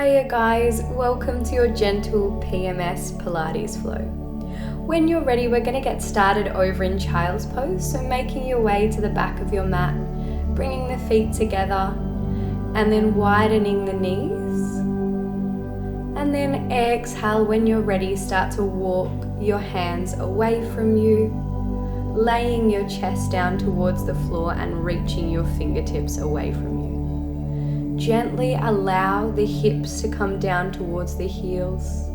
Hiya guys, welcome to your gentle PMS Pilates flow. When you're ready, we're going to get started over in child's pose, so making your way to the back of your mat, bringing the feet together and then widening the knees. And then exhale, when you're ready, start to walk your hands away from you, laying your chest down towards the floor and reaching your fingertips away from you. Gently allow the hips to come down towards the heels.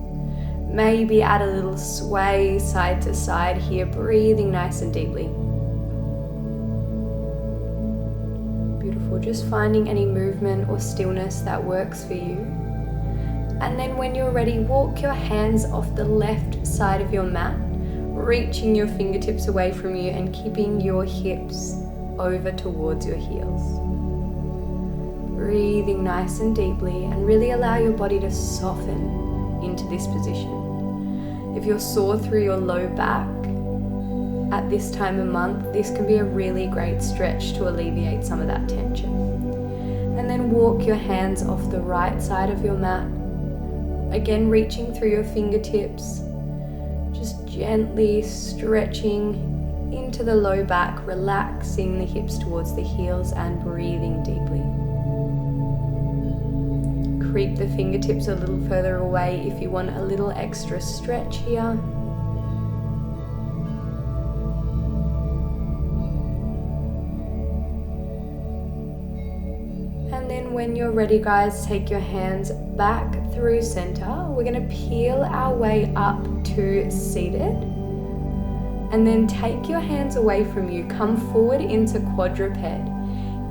Maybe add a little sway side to side here, breathing nice and deeply. Beautiful, just finding any movement or stillness that works for you. And then when you're ready, walk your hands off the left side of your mat, reaching your fingertips away from you and keeping your hips over towards your heels. Breathing nice and deeply and really allow your body to soften into this position. If you're sore through your low back at this time of month, this can be a really great stretch to alleviate some of that tension. And then walk your hands off the right side of your mat, again reaching through your fingertips, just gently stretching into the low back, relaxing the hips towards the heels and breathing deeply. Creep the fingertips a little further away if you want a little extra stretch here. And then when you're ready, guys, take your hands back through center. We're going to peel our way up to seated. And then take your hands away from you. Come forward into quadruped.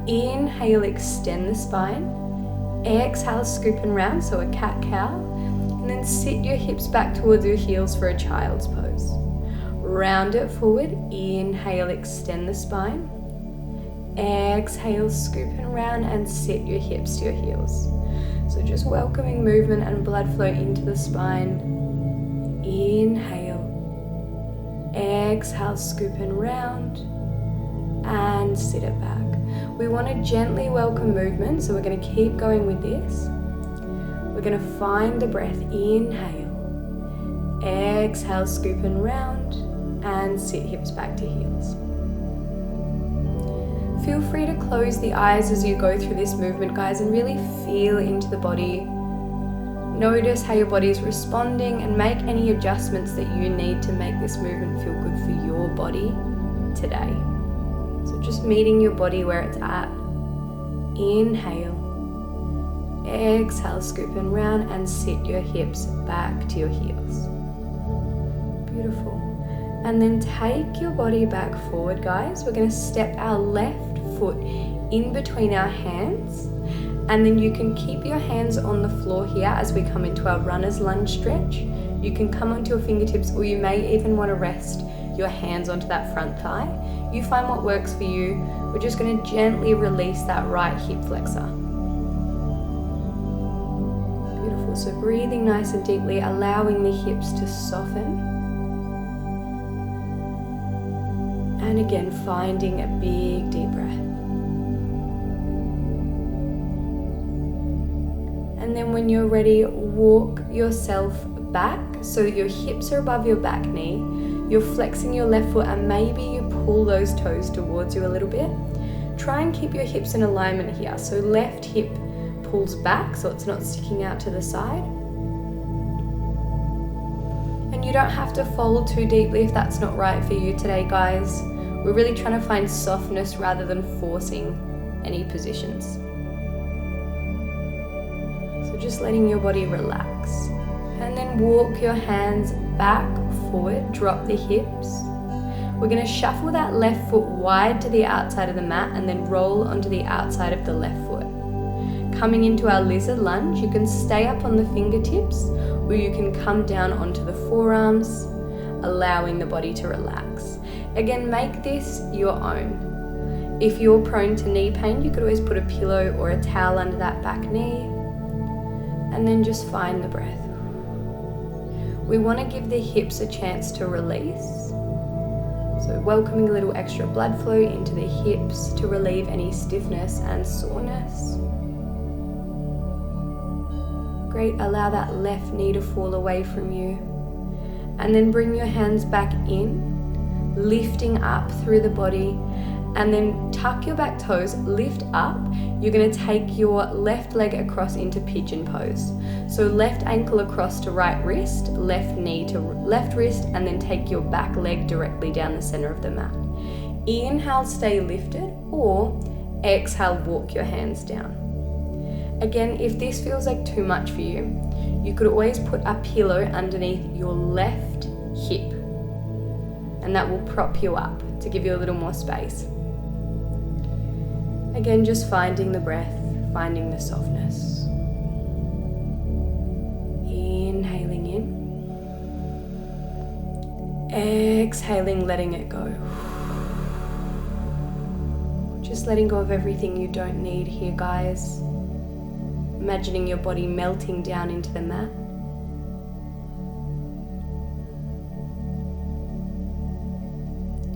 Inhale, extend the spine. Exhale, scoop and round, so a cat-cow. And then sit your hips back towards your heels for a child's pose. Round it forward. Inhale, extend the spine. Exhale, scoop and round and sit your hips to your heels. So just welcoming movement and blood flow into the spine. Inhale. Exhale, scoop and round and sit it back. We want to gently welcome movement, so we're going to keep going with this. We're going to find the breath. Inhale. Exhale, scoop and round and sit hips back to heels. Feel free to close the eyes as you go through this movement, guys, and really feel into the body. Notice how your body is responding and make any adjustments that you need to make this movement feel good for your body today. So just meeting your body where it's at. Inhale. Exhale, scoop and round and sit your hips back to your heels. Beautiful. And then take your body back forward, guys. We're going to step our left foot in between our hands. And then you can keep your hands on the floor here as we come into our runner's lunge stretch. You can come onto your fingertips, or you may even want to rest your hands onto that front thigh. You find what works for you. We're just going to gently release that right hip flexor. Beautiful. So breathing nice and deeply, allowing the hips to soften. And again, finding a big deep breath. And then when you're ready, walk yourself back so that your hips are above your back knee. You're flexing your left foot and maybe you pull those toes towards you a little bit. Try and keep your hips in alignment here. So left hip pulls back so it's not sticking out to the side. And you don't have to fold too deeply if that's not right for you today, guys. We're really trying to find softness rather than forcing any positions. So just letting your body relax. And then walk your hands back, forward, drop the hips. We're going to shuffle that left foot wide to the outside of the mat and then roll onto the outside of the left foot. Coming into our lizard lunge, you can stay up on the fingertips or you can come down onto the forearms, allowing the body to relax. Again, make this your own. If you're prone to knee pain, you could always put a pillow or a towel under that back knee and then just find the breath. We want to give the hips a chance to release. So welcoming a little extra blood flow into the hips to relieve any stiffness and soreness. Great, allow that left knee to fall away from you. And then bring your hands back in, lifting up through the body, and then tuck your back toes, lift up. You're going to take your left leg across into pigeon pose. So left ankle across to right wrist, left knee to left wrist, and then take your back leg directly down the center of the mat. Inhale, stay lifted, or exhale, walk your hands down. Again, if this feels like too much for you, you could always put a pillow underneath your left hip, and that will prop you up to give you a little more space. Again, just finding the breath, finding the softness. Inhaling in. Exhaling, letting it go. Just letting go of everything you don't need here, guys. Imagining your body melting down into the mat.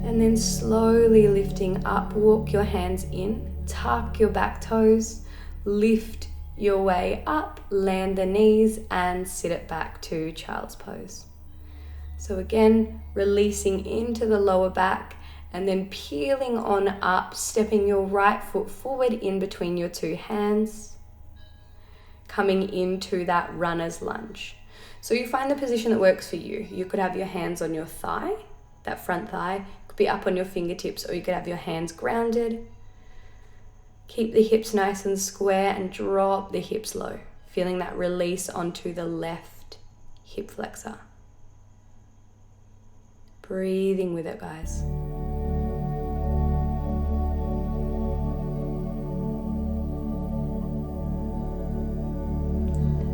And then slowly lifting up, walk your hands in, tuck your back toes, lift your way up, land the knees, and sit it back to child's pose. So again, releasing into the lower back, and then peeling on up, stepping your right foot forward in between your two hands, coming into that runner's lunge. So you find the position that works for you. You could have your hands on your thigh, that front thigh, could be up on your fingertips, or you could have your hands grounded. Keep the hips nice and square and drop the hips low, feeling that release onto the left hip flexor. Breathing with it, guys.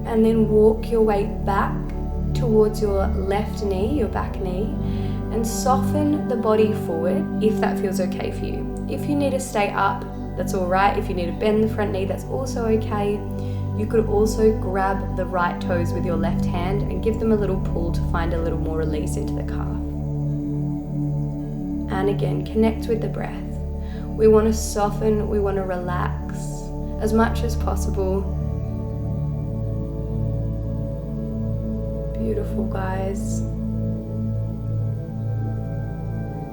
And then walk your weight back towards your left knee, your back knee, and soften the body forward if that feels okay for you. If you need to stay up, that's all right. If you need to bend the front knee, that's also okay. You could also grab the right toes with your left hand and give them a little pull to find a little more release into the calf. And again, connect with the breath. We want to soften, we want to relax as much as possible. Beautiful, guys.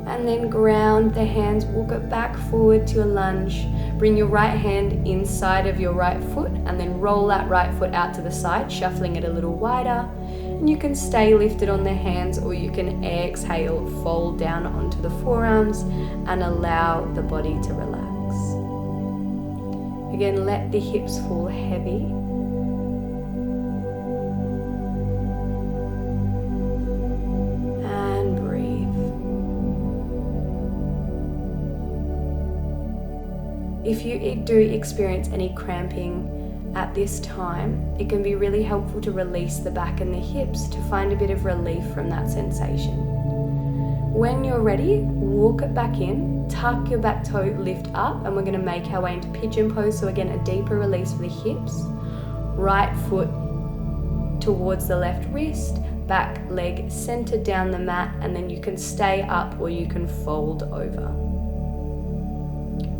And then ground the hands, walk it back forward to your lunge. Bring your right hand inside of your right foot and then roll that right foot out to the side, shuffling it a little wider. And you can stay lifted on the hands, or you can exhale, fold down onto the forearms and allow the body to relax. Again, let the hips fall heavy. If you do experience any cramping at this time, it can be really helpful to release the back and the hips to find a bit of relief from that sensation. When you're ready, walk it back in, tuck your back toe, lift up, and we're going to make our way into pigeon pose. So again, a deeper release for the hips. Right foot towards the left wrist, back leg centered down the mat, and then you can stay up or you can fold over.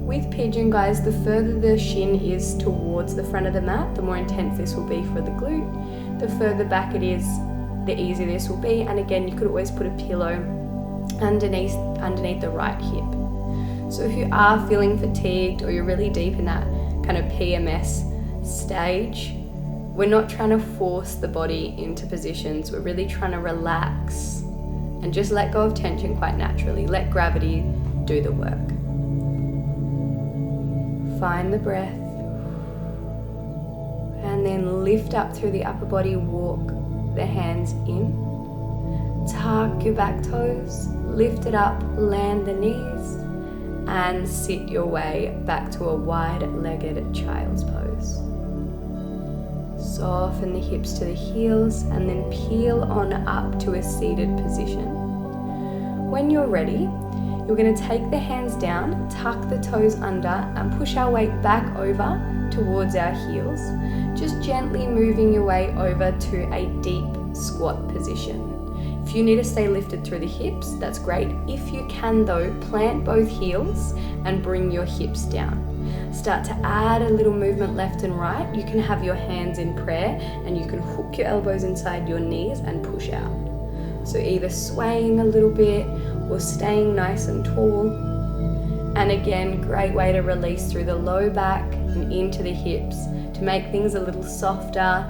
With pigeon, guys, the further the shin is towards the front of the mat, the more intense this will be for the glute. The further back it is, the easier this will be. And again, you could always put a pillow underneath the right hip. So if you are feeling fatigued or you're really deep in that kind of PMS stage, we're not trying to force the body into positions. We're really trying to relax and just let go of tension quite naturally. Let gravity do the work. Find the breath, and then lift up through the upper body, walk the hands in, tuck your back toes, lift it up, land the knees, and sit your way back to a wide-legged child's pose. Soften the hips to the heels, and then peel on up to a seated position. When you're ready, we're going to take the hands down, tuck the toes under, and push our weight back over towards our heels, just gently moving your way over to a deep squat position. If you need to stay lifted through the hips, that's great. If you can though, plant both heels and bring your hips down. Start to add a little movement left and right. You can have your hands in prayer and you can hook your elbows inside your knees and push out. So either swaying a little bit or staying nice and tall. And again, great way to release through the low back and into the hips to make things a little softer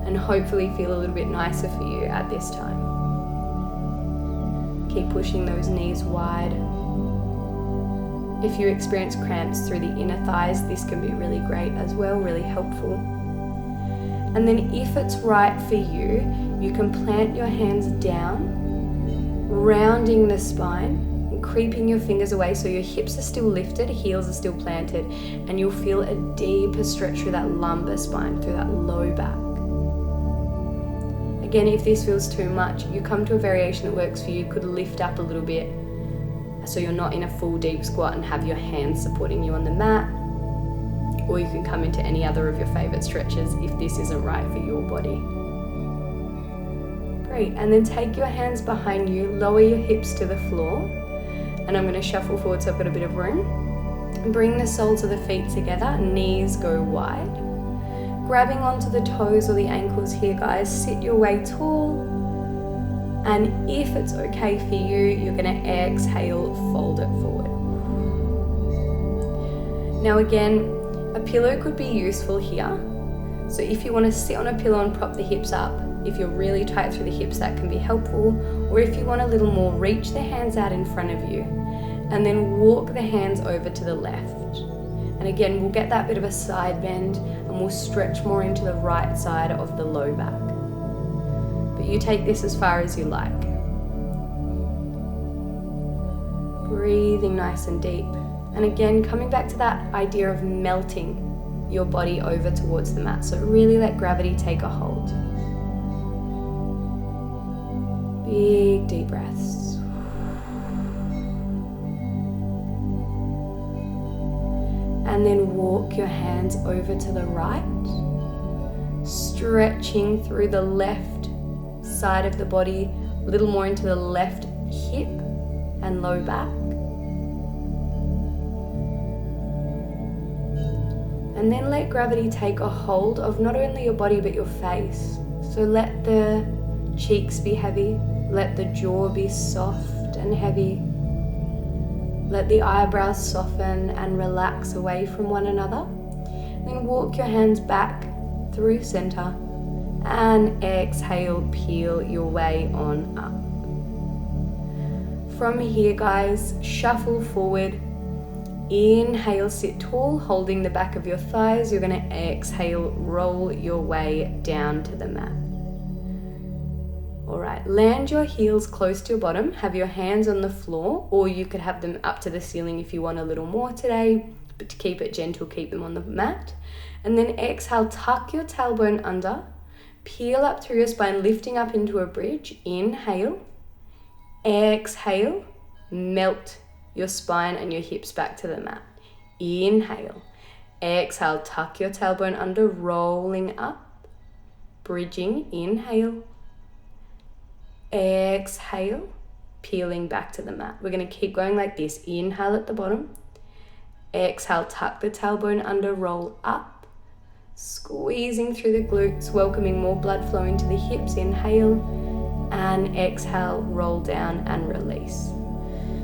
and hopefully feel a little bit nicer for you at this time. Keep pushing those knees wide. If you experience cramps through the inner thighs, this can be really great as well, really helpful. And then if it's right for you, you can plant your hands down, rounding the spine, and creeping your fingers away so your hips are still lifted, heels are still planted, and you'll feel a deeper stretch through that lumbar spine, through that low back. Again, if this feels too much, you come to a variation that works for you. You could lift up a little bit so you're not in a full deep squat and have your hands supporting you on the mat. Or you can come into any other of your favorite stretches if this isn't right for your body. Great, and then take your hands behind you, lower your hips to the floor, and I'm going to shuffle forward so I've got a bit of room. Bring the soles of the feet together, knees go wide. Grabbing onto the toes or the ankles here, guys, sit your way tall. And if it's okay for you, you're going to exhale, fold it forward. Now again, a pillow could be useful here. So if you want to sit on a pillow and prop the hips up, if you're really tight through the hips, that can be helpful. Or if you want a little more, reach the hands out in front of you and then walk the hands over to the left. And again, we'll get that bit of a side bend and we'll stretch more into the right side of the low back. But you take this as far as you like. Breathing nice and deep. And again, coming back to that idea of melting your body over towards the mat. So really let gravity take a hold. Big deep breaths. And then walk your hands over to the right, stretching through the left side of the body, a little more into the left hip and low back. And then let gravity take a hold of not only your body but your face. So let the cheeks be heavy, let the jaw be soft and heavy. Let the eyebrows soften and relax away from one another. Then walk your hands back through center and exhale, peel your way on up. From here, guys, shuffle forward. Inhale, sit tall, holding the back of your thighs. You're going to exhale, roll your way down to the mat. All right, land your heels close to your bottom, have your hands on the floor, or you could have them up to the ceiling if you want a little more today, but to keep it gentle, keep them on the mat. And then exhale, tuck your tailbone under, peel up through your spine, lifting up into a bridge. Inhale, exhale, melt your spine and your hips back to the mat. Inhale, exhale, tuck your tailbone under, rolling up, bridging. Inhale, exhale, peeling back to the mat. We're going to keep going like this. Inhale at the bottom, exhale, tuck the tailbone under, roll up, squeezing through the glutes, welcoming more blood flow into the hips. Inhale and exhale, roll down and release.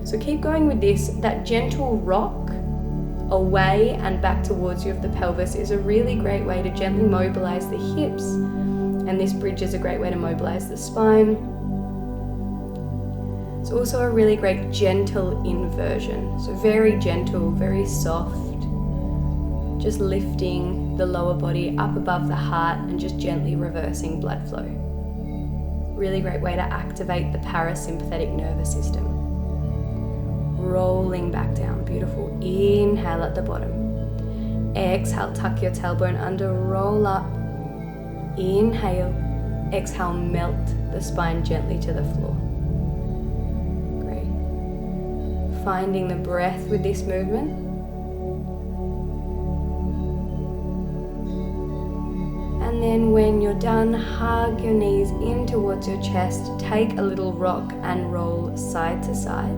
So keep going with this. That gentle rock away and back towards you of the pelvis is a really great way to gently mobilize the hips, and this bridge is a great way to mobilize the spine. It's also a really great gentle inversion. So very gentle, very soft, just lifting the lower body up above the heart and just gently reversing blood flow. Really great way to activate the parasympathetic nervous system. Rolling back down, beautiful. Inhale at the bottom. Exhale, tuck your tailbone under, roll up. Inhale, exhale, melt the spine gently to the floor. Great. Finding the breath with this movement. And then when you're done, hug your knees in towards your chest, take a little rock and roll side to side.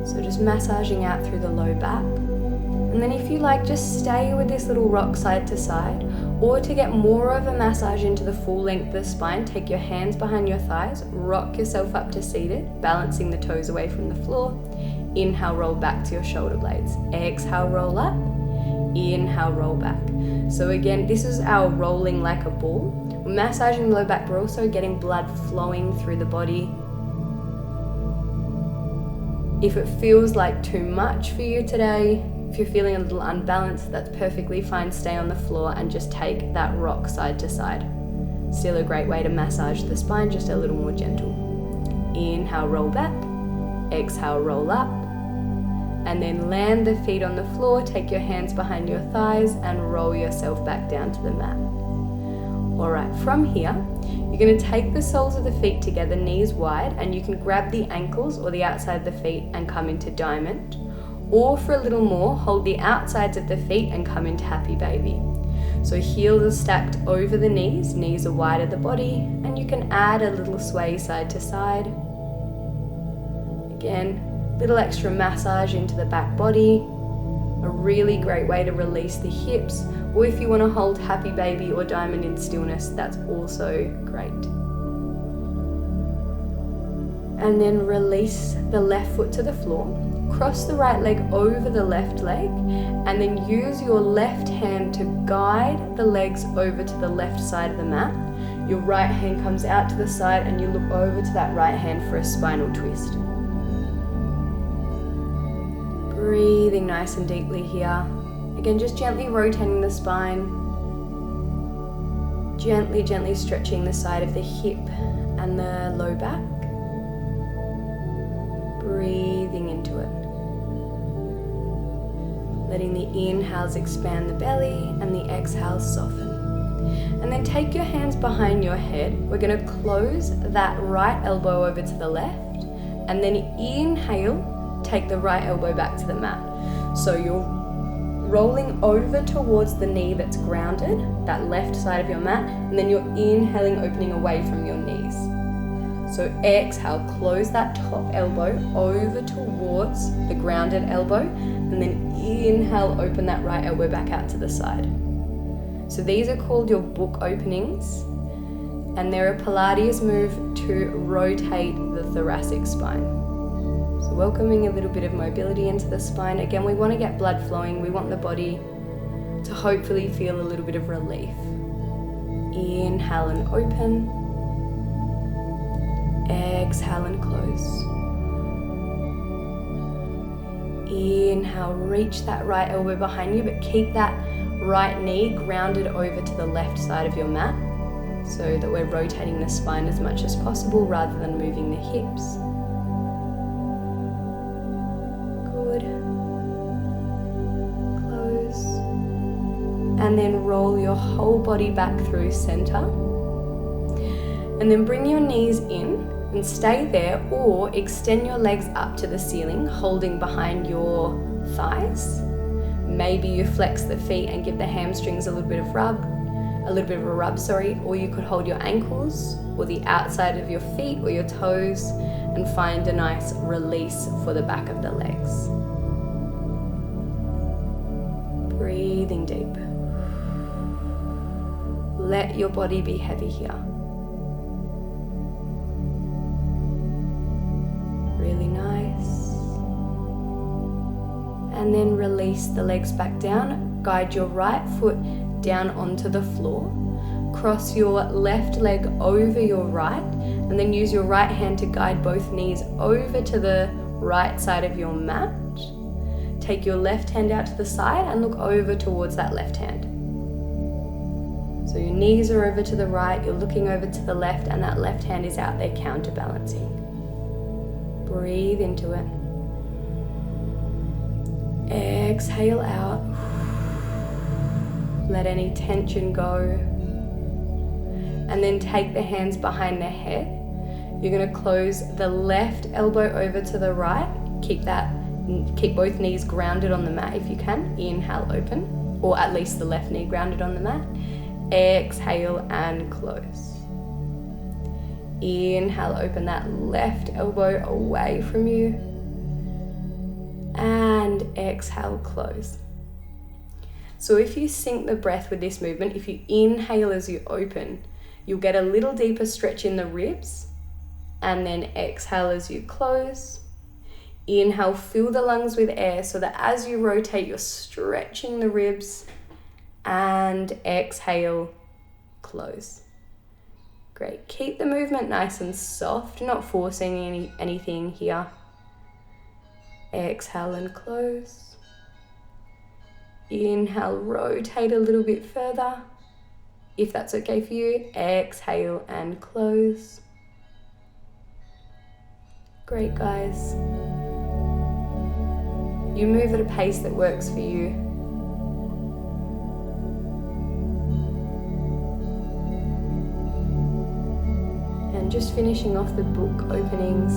So just massaging out through the low back. And then if you like, just stay with this little rock side to side, or to get more of a massage into the full length of the spine, take your hands behind your thighs, rock yourself up to seated, balancing the toes away from the floor. Inhale, roll back to your shoulder blades. Exhale, roll up. Inhale, roll back. So again, this is our rolling like a ball. We're massaging the low back, we're also getting blood flowing through the body. If it feels like too much for you today, if you're feeling a little unbalanced, that's perfectly fine. Stay on the floor and just take that rock side to side. Still a great way to massage the spine, just a little more gentle. Inhale, roll back. Exhale, roll up. And then land the feet on the floor, take your hands behind your thighs and roll yourself back down to the mat. Alright, from here, you're going to take the soles of the feet together, knees wide, and you can grab the ankles or the outside of the feet and come into diamond. Or for a little more, hold the outsides of the feet and come into happy baby. So heels are stacked over the knees are wide of the body, and you can add a little sway side to side. Again, little extra massage into the back body. A really great way to release the hips, or if you want to hold happy baby or diamond in stillness, that's also great. And then release the left foot to the floor, cross the right leg over the left leg, and then use your left hand to guide the legs over to the left side of the mat. Your right hand comes out to the side and you look over to that right hand for a spinal twist. Breathing nice and deeply here. Again, just gently rotating the spine. Gently stretching the side of the hip and the low back. Breathing into it. Letting the inhales expand the belly and the exhales soften. And then take your hands behind your head. We're going to close that right elbow over to the left. And then inhale. Take the right elbow back to the mat. So you're rolling over towards the knee that's grounded, that left side of your mat, and then you're inhaling, opening away from your knees. So exhale, close that top elbow over towards the grounded elbow, and then inhale, open that right elbow back out to the side. So these are called your book openings, and they're a Pilates move to rotate the thoracic spine. So welcoming a little bit of mobility into the spine. Again, we want to get blood flowing. We want the body to hopefully feel a little bit of relief. Inhale and open. Exhale and close. Inhale, reach that right elbow behind you, but keep that right knee grounded over to the left side of your mat so that we're rotating the spine as much as possible rather than moving the hips. And then roll your whole body back through center. And then bring your knees in and stay there, or extend your legs up to the ceiling, holding behind your thighs. Maybe you flex the feet and give the hamstrings a little bit of a rub, or you could hold your ankles or the outside of your feet or your toes and find a nice release for the back of the legs. Breathing deep. Let your body be heavy here. Really nice. And then release the legs back down. Guide your right foot down onto the floor. Cross your left leg over your right, and then use your right hand to guide both knees over to the right side of your mat. Take your left hand out to the side and look over towards that left hand. So your knees are over to the right, you're looking over to the left, and that left hand is out there counterbalancing. Breathe into it. Exhale out. Let any tension go. And then take the hands behind the head. You're going to close the left elbow over to the right. Keep both knees grounded on the mat if you can. Inhale, open. or at least the left knee grounded on the mat. Exhale and close. Inhale, open that left elbow away from you. And exhale, close. So if you sync the breath with this movement, if you inhale as you open, you'll get a little deeper stretch in the ribs, and then exhale as you close. Inhale, fill the lungs with air so that as you rotate, you're stretching the ribs, and exhale, close. Great. Keep the movement nice and soft, not forcing anything here. Exhale and close. Inhale, rotate a little bit further. If that's okay for you, exhale and close. Great, guys. You move at a pace that works for you. And just finishing off the book openings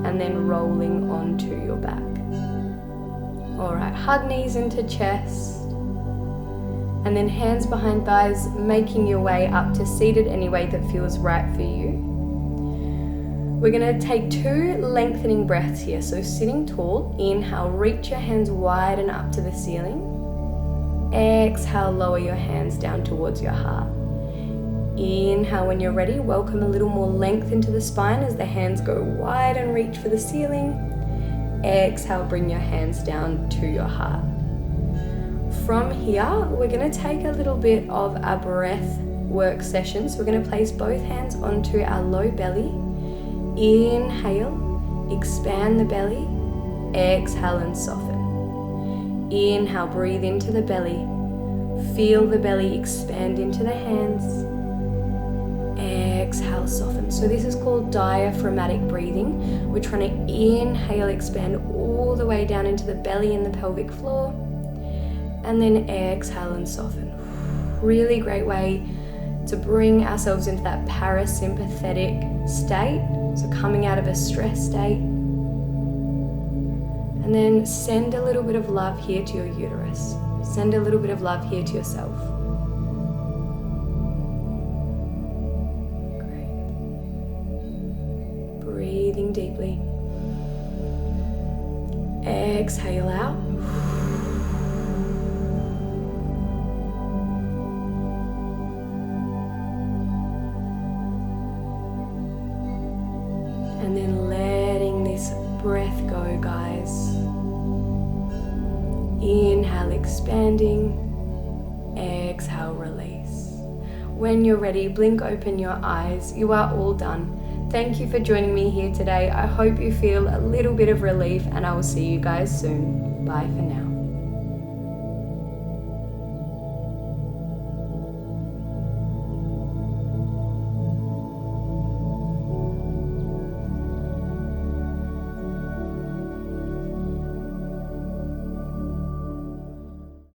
and then rolling onto your back. Alright, hug knees into chest. And then hands behind thighs, making your way up to seated any way that feels right for you. We're going to take 2 lengthening breaths here. So sitting tall, inhale, reach your hands wide and up to the ceiling. Exhale, lower your hands down towards your heart. Inhale, when you're ready, welcome a little more length into the spine as the hands go wide and reach for the ceiling. Exhale, bring your hands down to your heart. From here, we're going to take a little bit of a breath work session. So we're going to place both hands onto our low belly. Inhale, expand the belly. Exhale and soften. Inhale, breathe into the belly. Feel the belly expand into the hands. Exhale, soften. So this is called diaphragmatic breathing. We're trying to inhale, expand all the way down into the belly and the pelvic floor. And then exhale and soften. Really great way to bring ourselves into that parasympathetic state. So coming out of a stress state. And then send a little bit of love here to your uterus. Send a little bit of love here to yourself. Great. Breathing deeply. Exhale out. And then letting this breath go, guys. Inhale, expanding. Exhale, release. When you're ready, blink open your eyes. You are all done. Thank you for joining me here today. I hope you feel a little bit of relief, and I will see you guys soon. Bye for now.